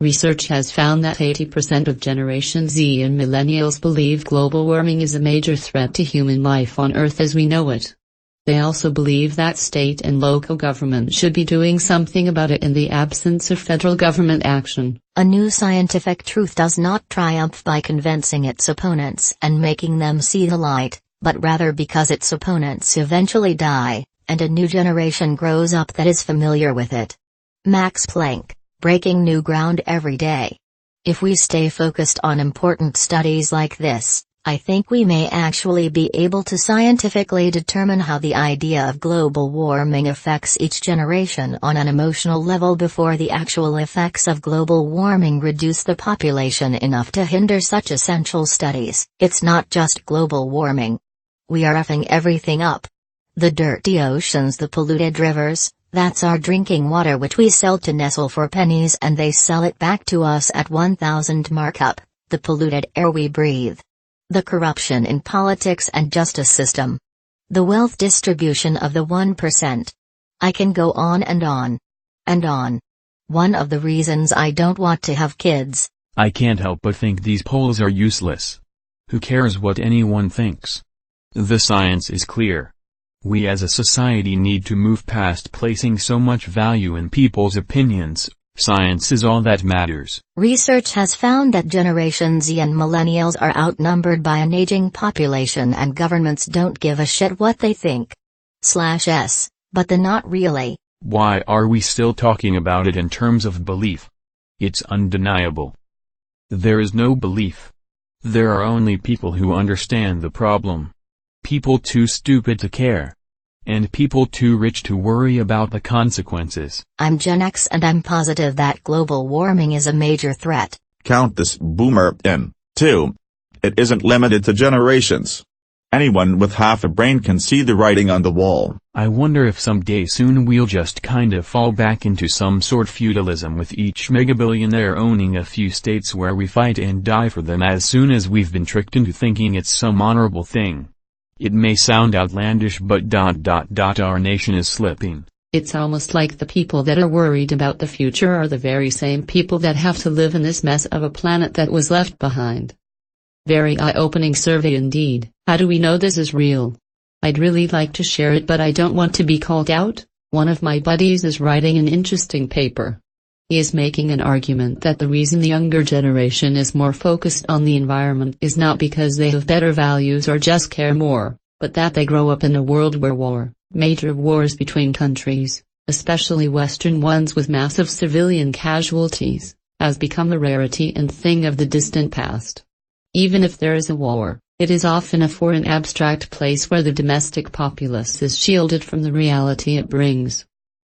Research has found that 80% of Generation Z and Millennials believe global warming is a major threat to human life on Earth as we know it. They also believe that state and local government should be doing something about it in the absence of federal government action. A new scientific truth does not triumph by convincing its opponents and making them see the light, but rather because its opponents eventually die, and a new generation grows up that is familiar with it. Max Planck, breaking new ground every day. If we stay focused on important studies like this, I think we may actually be able to scientifically determine how the idea of global warming affects each generation on an emotional level before the actual effects of global warming reduce the population enough to hinder such essential studies. It's not just global warming. We are effing everything up. The dirty oceans, the polluted rivers, that's our drinking water which we sell to Nestle for pennies and they sell it back to us at 1,000 markup, the polluted air we breathe. The corruption in politics and justice system. The wealth distribution of the 1%. I can go on and on. And on. One of the reasons I don't want to have kids. I can't help but think these polls are useless. Who cares what anyone thinks? The science is clear. We as a society need to move past placing so much value in people's opinions. Science is all that matters. Research has found that Generation Z and Millennials are outnumbered by an aging population and governments don't give a shit what they think. /s, but the not really. Why are we still talking about it in terms of belief? It's undeniable. There is no belief. There are only people who understand the problem. People too stupid to care. And people too rich to worry about the consequences. I'm Gen X and I'm positive that global warming is a major threat. Count this boomer in, too. It isn't limited to generations. Anyone with half a brain can see the writing on the wall. I wonder if someday soon we'll just kind of fall back into some sort of feudalism with each megabillionaire owning a few states where we fight and die for them as soon as we've been tricked into thinking it's some honorable thing. It may sound outlandish but our nation is slipping. It's almost like the people that are worried about the future are the very same people that have to live in this mess of a planet that was left behind. Very eye-opening survey indeed. How do we know this is real? I'd really like to share it but I don't want to be called out. One of my buddies is writing an interesting paper. He is making an argument that the reason the younger generation is more focused on the environment is not because they have better values or just care more, but that they grow up in a world where major wars between countries, especially Western ones with massive civilian casualties, has become a rarity and thing of the distant past. Even if there is a war, it is often a foreign abstract place where the domestic populace is shielded from the reality it brings.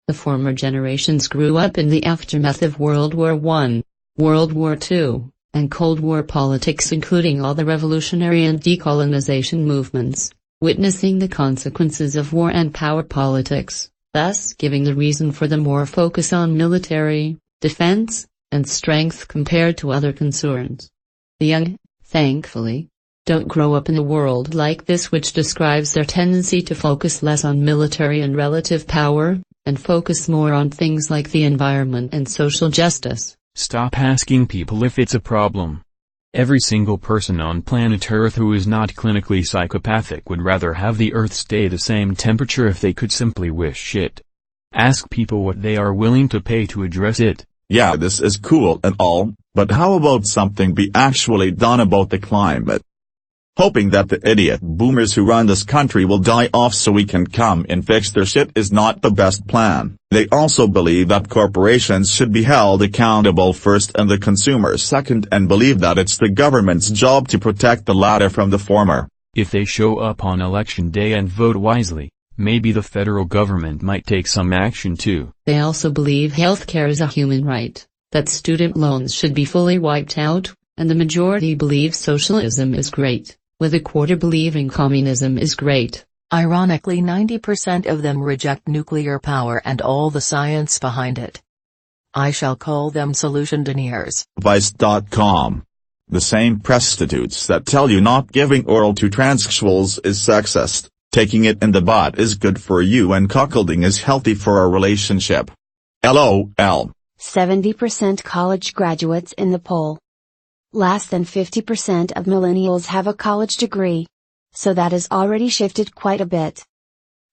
The former generations grew up in the aftermath of World War I, World War II, and Cold War politics including all the revolutionary and decolonization movements, witnessing the consequences of war and power politics, thus giving the reason for the more focus on military, defense, and strength compared to other concerns. The young, thankfully, don't grow up in a world like this which describes their tendency to focus less on military and relative power, and focus more on things like the environment and social justice. Stop asking people if it's a problem. Every single person on planet Earth who is not clinically psychopathic would rather have the Earth stay the same temperature if they could simply wish it. Ask people what they are willing to pay to address it. Yeah, this is cool and all, but how about something be actually done about the climate? Hoping that the idiot boomers who run this country will die off so we can come and fix their shit is not the best plan. They also believe that corporations should be held accountable first and the consumers second and believe that it's the government's job to protect the latter from the former. If they show up on election day and vote wisely, maybe the federal government might take some action too. They also believe healthcare is a human right, that student loans should be fully wiped out, and the majority believe socialism is great, with a quarter believing communism is great. Ironically 90% of them reject nuclear power and all the science behind it. I shall call them solution deniers. Vice.com. The same prostitutes that tell you not giving oral to transsexuals is sexist, taking it in the butt is good for you and cuckolding is healthy for a relationship. LOL. 70% college graduates in the poll. Less than 50% of millennials have a college degree. So that has already shifted quite a bit.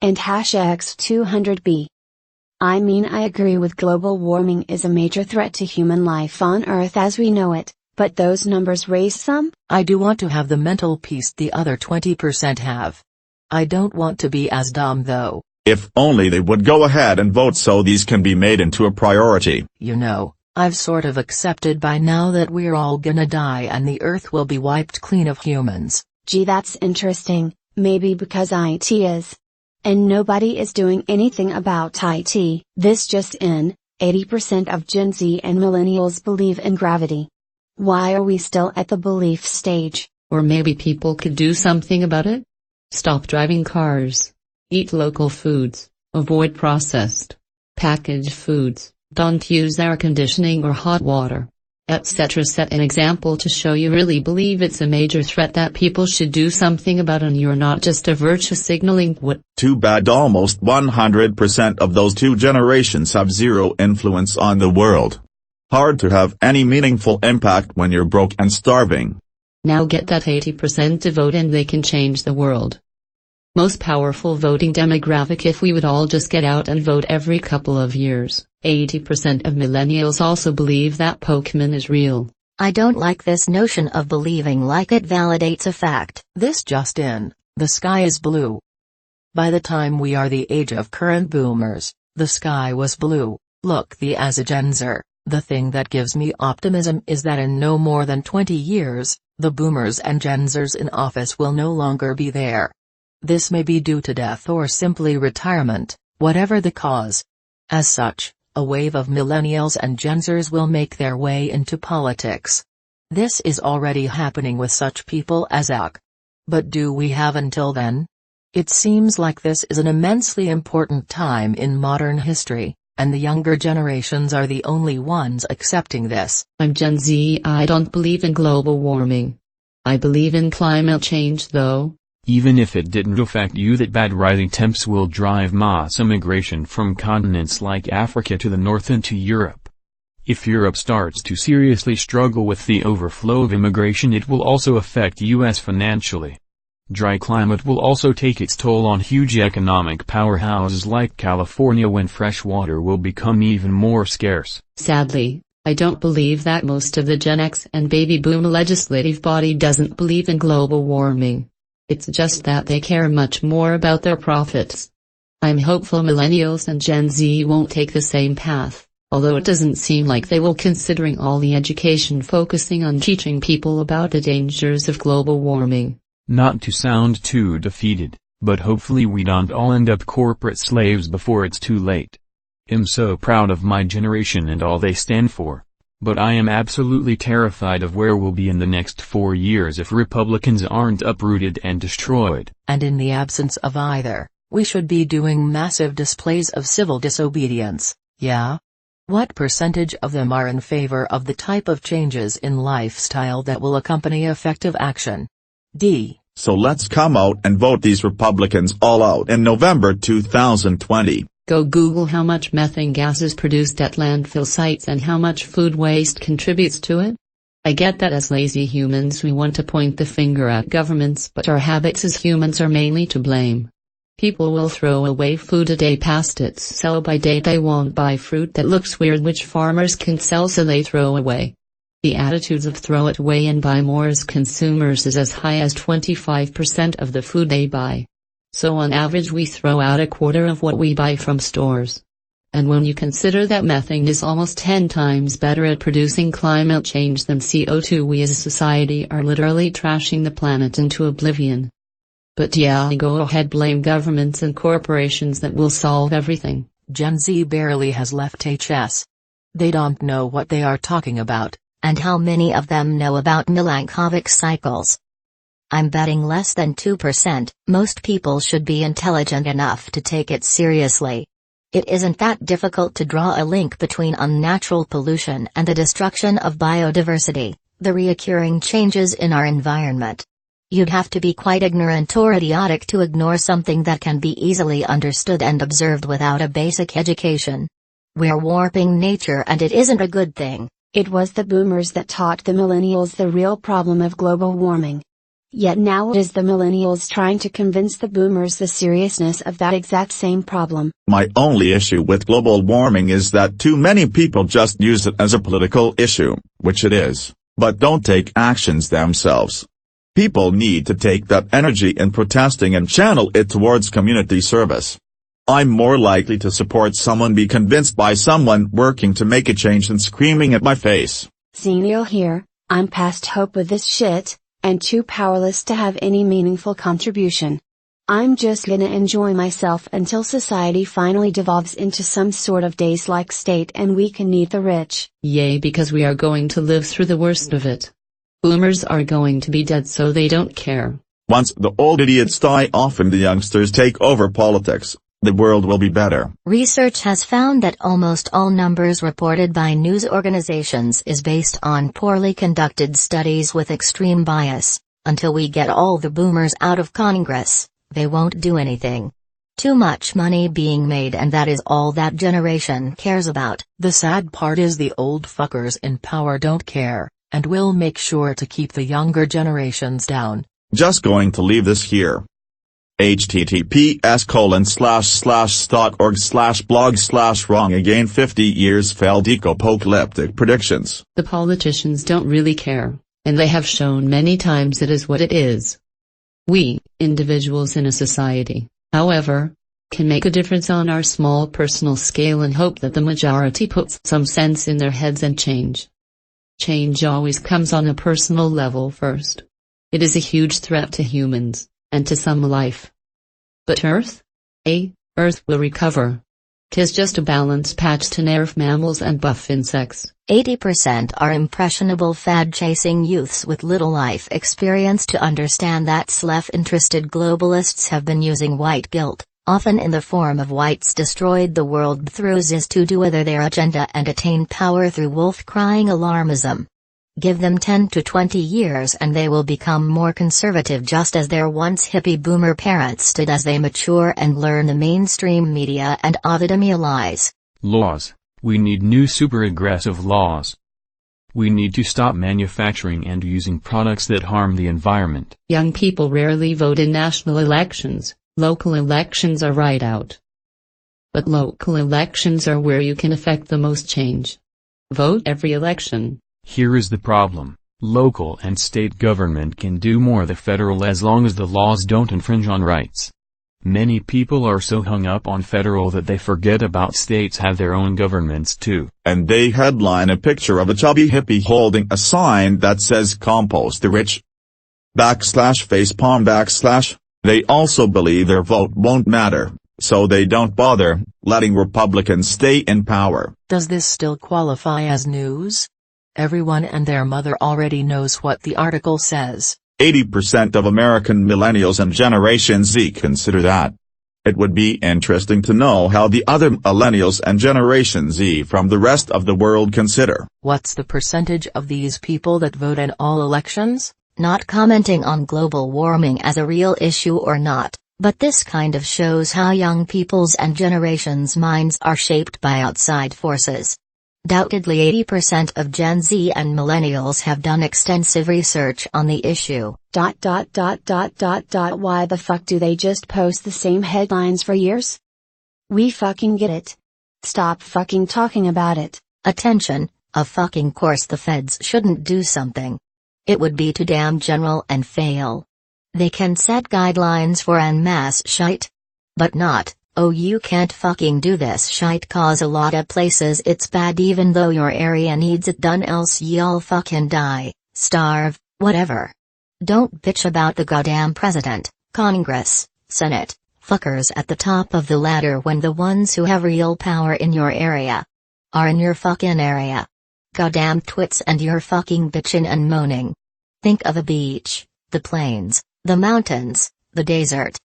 And #X200B. I mean, I agree with global warming is a major threat to human life on Earth as we know it, but those numbers raise some? I do want to have the mental peace the other 20% have. I don't want to be as dumb though. If only they would go ahead and vote so these can be made into a priority. You know, I've sort of accepted by now that we're all gonna die and the Earth will be wiped clean of humans. Gee, that's interesting, maybe because IT is. And nobody is doing anything about IT. This just in, 80% of Gen Z and Millennials believe in gravity. Why are we still at the belief stage? Or maybe people could do something about it? Stop driving cars. Eat local foods. Avoid processed, packaged foods. Don't use air conditioning or hot water, etc. Set an example to show you really believe it's a major threat that people should do something about and you're not just a virtue signaling what. Too bad almost 100% of those two generations have zero influence on the world. Hard to have any meaningful impact when you're broke and starving. Now get that 80% to vote and they can change the world. Most powerful voting demographic if we would all just get out and vote every couple of years. 80% of millennials also believe that Pokemon is real. I don't like this notion of believing like it validates a fact. This just in, the sky is blue. By the time we are the age of current boomers, the sky was blue. Look, as a Gen Zer, the thing that gives me optimism is that in no more than 20 years, the boomers and Gen Zers in office will no longer be there. This may be due to death or simply retirement, whatever the cause. As such, a wave of millennials and Gen Zers will make their way into politics. This is already happening with such people as Ak. But do we have until then? It seems like this is an immensely important time in modern history, and the younger generations are the only ones accepting this. I'm Gen Z. I don't believe in global warming. I believe in climate change though. Even if it didn't affect you, that bad rising temps will drive mass immigration from continents like Africa to the north into Europe. If Europe starts to seriously struggle with the overflow of immigration, it will also affect US financially. Dry climate will also take its toll on huge economic powerhouses like California when fresh water will become even more scarce. Sadly, I don't believe that most of the Gen X and baby boom legislative body doesn't believe in global warming. It's just that they care much more about their profits. I'm hopeful millennials and Gen Z won't take the same path, although it doesn't seem like they will, considering all the education focusing on teaching people about the dangers of global warming. Not to sound too defeated, but hopefully we don't all end up corporate slaves before it's too late. I'm so proud of my generation and all they stand for. But I am absolutely terrified of where we'll be in the next 4 years if Republicans aren't uprooted and destroyed. And in the absence of either, we should be doing massive displays of civil disobedience, yeah? What percentage of them are in favor of the type of changes in lifestyle that will accompany effective action? D. So let's come out and vote these Republicans all out in November 2020. Go Google how much methane gas is produced at landfill sites and how much food waste contributes to it. I get that as lazy humans we want to point the finger at governments, but our habits as humans are mainly to blame. People will throw away food a day past its sell-by date. They won't buy fruit that looks weird which farmers can sell, so they throw away. The attitudes of throw it away and buy more as consumers is as high as 25% of the food they buy. So on average we throw out a quarter of what we buy from stores. And when you consider that methane is almost 10 times better at producing climate change than CO2, we as a society are literally trashing the planet into oblivion. But yeah, go ahead, blame governments and corporations, that will solve everything. Gen Z barely has left HS. They don't know what they are talking about. And how many of them know about Milankovic cycles? I'm betting less than 2%. Most people should be intelligent enough to take it seriously. It isn't that difficult to draw a link between unnatural pollution and the destruction of biodiversity, the reoccurring changes in our environment. You'd have to be quite ignorant or idiotic to ignore something that can be easily understood and observed without a basic education. We're warping nature and it isn't a good thing. It was the boomers that taught the millennials the real problem of global warming. Yet now it is the millennials trying to convince the boomers the seriousness of that exact same problem. My only issue with global warming is that too many people just use it as a political issue, which it is, but don't take actions themselves. People need to take that energy in protesting and channel it towards community service. I'm more likely to support someone be convinced by someone working to make a change than screaming at my face. Xenial here, I'm past hope with this shit, and too powerless to have any meaningful contribution. I'm just gonna enjoy myself until society finally devolves into some sort of daze-like state and we can eat the rich. Yay, because we are going to live through the worst of it. Boomers are going to be dead, so they don't care. Once the old idiots die off and the youngsters take over politics, the world will be better. Research has found that almost all numbers reported by news organizations is based on poorly conducted studies with extreme bias. Until we get all the boomers out of Congress, they won't do anything. Too much money being made, and that is all that generation cares about. The sad part is the old fuckers in power don't care, and will make sure to keep the younger generations down. Just going to leave this here. https://.org/blog/wrong again 50 years failed eco-apocalyptic predictions. The politicians don't really care, and they have shown many times it is what it is. We, individuals in a society, however, can make a difference on our small personal scale and hope that the majority puts some sense in their heads and change. Change always comes on a personal level first. It is a huge threat to humans, and to some life. But Earth will recover. 'Tis just a balance patch to nerf mammals and buff insects. 80% are impressionable fad-chasing youths with little life experience to understand that self-interested globalists have been using white guilt, often in the form of whites destroyed the world through Zis to do other their agenda and attain power through wolf-crying alarmism. Give them 10 to 20 years and they will become more conservative, just as their once hippie boomer parents did, as they mature and learn the mainstream media and Ovidemia lies. Laws. We need new super aggressive laws. We need to stop manufacturing and using products that harm the environment. Young people rarely vote in national elections. Local elections are right out. But local elections are where you can affect the most change. Vote every election. Here is the problem. Local and state government can do more than federal as long as the laws don't infringe on rights. Many people are so hung up on federal that they forget about states have their own governments too. And they headline a picture of a chubby hippie holding a sign that says "Compost the Rich." /facepalm/. They also believe their vote won't matter, so they don't bother letting Republicans stay in power. Does this still qualify as news? Everyone and their mother already knows what the article says. 80% of American millennials and Generation Z consider that. It would be interesting to know how the other millennials and Generation Z from the rest of the world consider. What's the percentage of these people that vote in all elections? Not commenting on global warming as a real issue or not, but this kind of shows how young people's and generations' minds are shaped by outside forces. Doubtedly 80% of Gen Z and millennials have done extensive research on the issue. Why the fuck do they just post the same headlines for years? We fucking get it. Stop fucking talking about it. Attention, of fucking course the feds shouldn't do something. It would be too damn general and fail. They can set guidelines for en masse shite. But not, oh you can't fucking do this shite cause a lot of places it's bad even though your area needs it done else y'all fucking die, starve, whatever. Don't bitch about the goddamn president, Congress, Senate, fuckers at the top of the ladder when the ones who have real power in your area are in your fucking area. Goddamn twits and you're fucking bitchin' and moaning. Think of the beach, the plains, the mountains, the desert.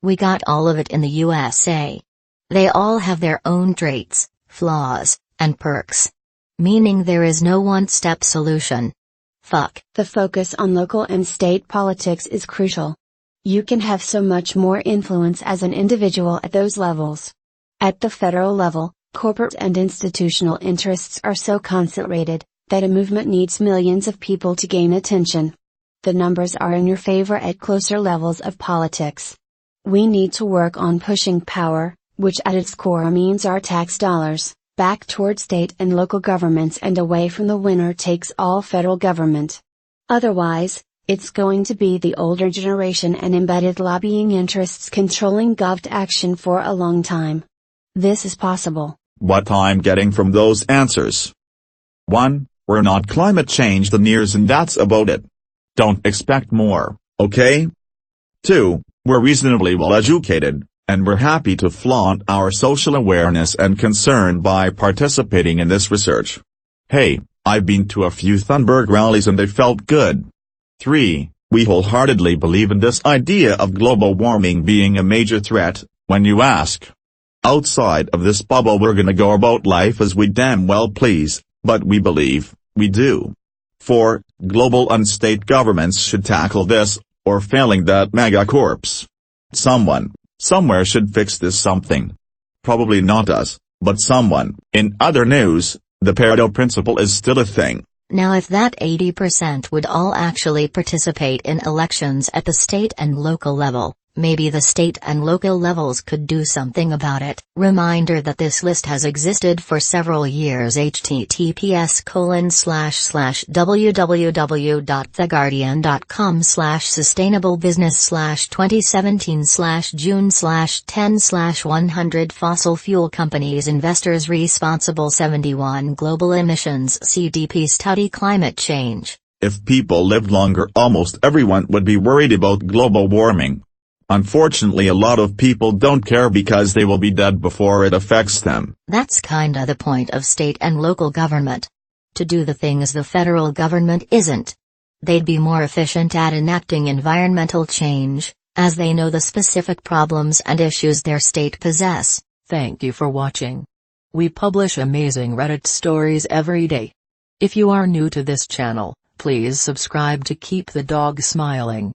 We got all of it in the USA. They all have their own traits, flaws, and perks. Meaning there is no one-step solution. Fuck. The focus on local and state politics is crucial. You can have so much more influence as an individual at those levels. At the federal level, Corporate and institutional interests are so concentrated, that a movement needs millions of people to gain attention. The numbers are in your favor at closer levels of politics. We need to work on pushing power, which at its core means our tax dollars, back toward state and local governments and away from the winner-takes-all federal government. Otherwise, it's going to be the older generation and embedded lobbying interests controlling govt action for a long time. This is possible. What I'm getting from those answers. 1. We're not climate change deniers and that's about it. Don't expect more, okay? 2. We're reasonably well educated, and we're happy to flaunt our social awareness and concern by participating in this research. Hey, I've been to a few Thunberg rallies and they felt good. 3. We wholeheartedly believe in this idea of global warming being a major threat, when you ask. Outside of this bubble we're gonna go about life as we damn well please, but we believe, we do. 4. Global and state governments should tackle this, or failing that megacorps. Someone, somewhere should fix this something. Probably not us, but someone. In other news, the Pareto principle is still a thing. Now if that 80% would all actually participate in elections at the state and local level, maybe the state and local levels could do something about it. Reminder that this list has existed for several years. https://www.theguardian.com/sustainablebusiness/2017/June/10/100 Fossil fuel companies investors responsible 71 global emissions CDP study climate change. If people lived longer almost everyone would be worried about global warming. Unfortunately a lot of people don't care because they will be dead before it affects them. That's kinda the point of state and local government. To do the things the federal government isn't. They'd be more efficient at enacting environmental change, as they know the specific problems and issues their state possess. Thank you for watching. We publish amazing Reddit stories every day. If you are new to this channel, please subscribe to keep the dog smiling.